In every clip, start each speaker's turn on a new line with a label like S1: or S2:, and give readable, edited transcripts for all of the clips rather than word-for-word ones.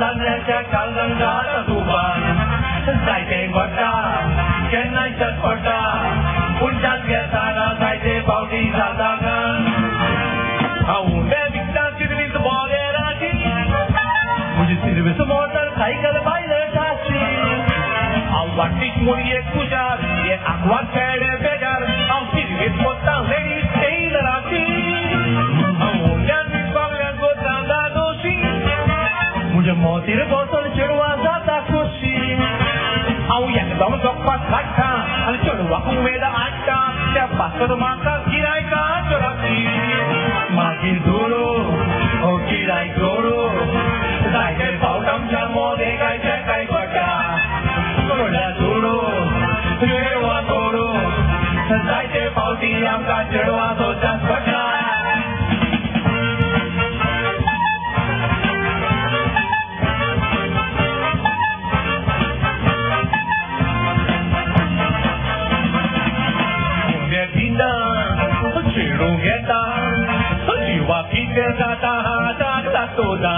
S1: तांदळाच्या कालगंगाचा तुफान जायते गोटा केन्नाय चटपटा उलटात घेताना जायते फावटी जाता गान हांव उंडे विकता सिरवीस बोलेराची म्हजी सिरवीस मोटर सायकल बायले टाची हांव वाटीक म्हूण एक पुजार एक आंकवार खेळे बेजार हांव सिरवीस मोडटा लेडीज टेलराची हांव उंड्यान विकपाक गोतांगा दोशी म्हज्या मोतीर बसून चेडवां जाता खोशी हांव एकदम जोगपाक काडटा आनी चेडवाक उमेद हाडटा त्या पासत म्हाका गिरायकां चोराची मागीर धोडो ओ गिरायक जोडो जायते फावट आमच्या मोदे कांयचे कांय पडटा चोडल्या धोडो चेडवां धोडो जायते फावटी आमकां चेडवां सोदच्याच पडटा चेडू घेता जिवा कितें जाता हाताक तातोदा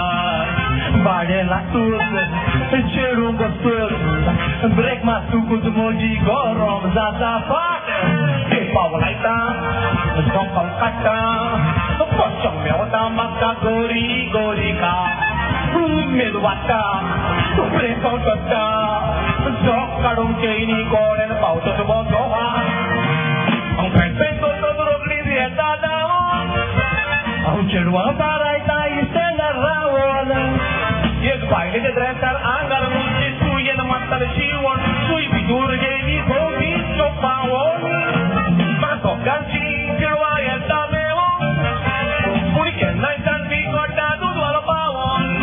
S1: भाडें लागतूच चेडू बसतूच ब्रेक मारतूच म्हजी गरम जाता फाट पाव लायता झोंपाव काडटा पश्च मेवता म्हाका गोरी गोरी का मेल वाडटा ब्रेक करता झोक काडून चेनी कोड्यान पावतत बसोवा हांव चेडवां बारायता इस्टेंडार रावोन एक बायलेच्या ड्रेसार आंगार मुंची सुयेन मारताले शिवण सुय भितूर गेली भोवती चोपावण म्हाका दोगांची चेडवां येता मेवून पूण केन्नाय तांती कोड्डा दूद वालो पावोन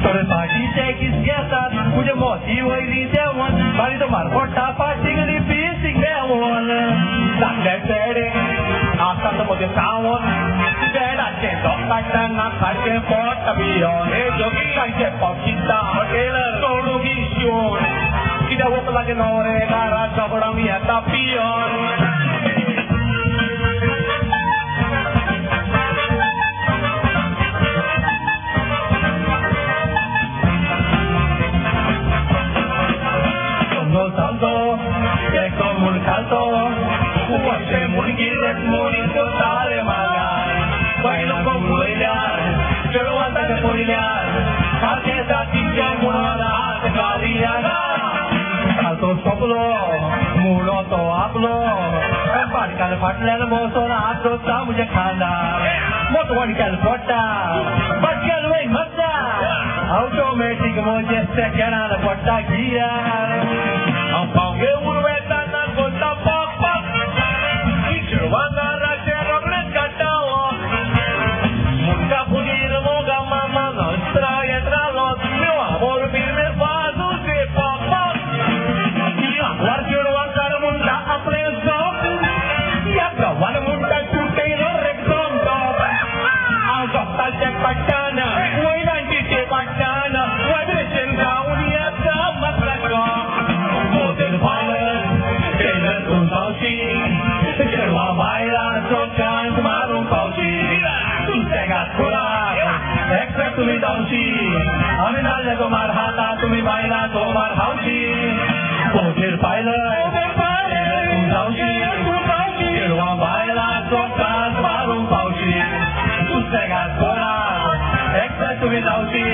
S1: तर भाजीचे किस घेतात म्हजे मोती वयली देंवोन बारीक मारपडटा फाटीक लिपीसीक मेवोन धाकटे चेडे आसात म्हजे सावण चेडाचे झोप काडटाना सारकें पोट बियोन हे जोगी कांयचे पावशिता हॉटेलर सोडूगी शिवण कित्याक वोक लागे न्हवरे घरा झगडोंक येता peon Ecco un canto, fuerte mungiret munito tale magar, bailo con muliar, pero anda que muliar, porque da tinja muna de cariana, alto soplo, mulo to hablo, barcal fatler mozo na to samuje khana, moto barcal pota, barcal way matta, automatic moje se kana na pota gira. Ang pangge urweta na gota pak Ichirwana rache rablet katawa Munka punir moga mama nostra yetra los Meu amor firme fazu se pak Iaklar chirwan kar munda apne zop Yakawan munda chutero reksom top Ang dokta se patana Wai nanti se patana Wai brechen kaunia sa matlaka Motor pilot, trailer con pauci Cerva baila, tocan, tomaron pauci Tu segas colar, extra tu mi dauci Amin alle tomar hata, tu mi baila, tomar hauci Motor pilot, trailer con pauci Cerva baila, tocan, tomaron pauci Tu segas colar, extra tu mi dauci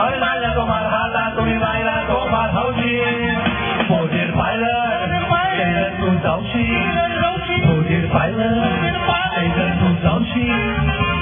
S1: Amin alle tomar hata, tu mi baila, tomar hauci Motor pilot, trailer con pauci Motor pilot, trailer con pauci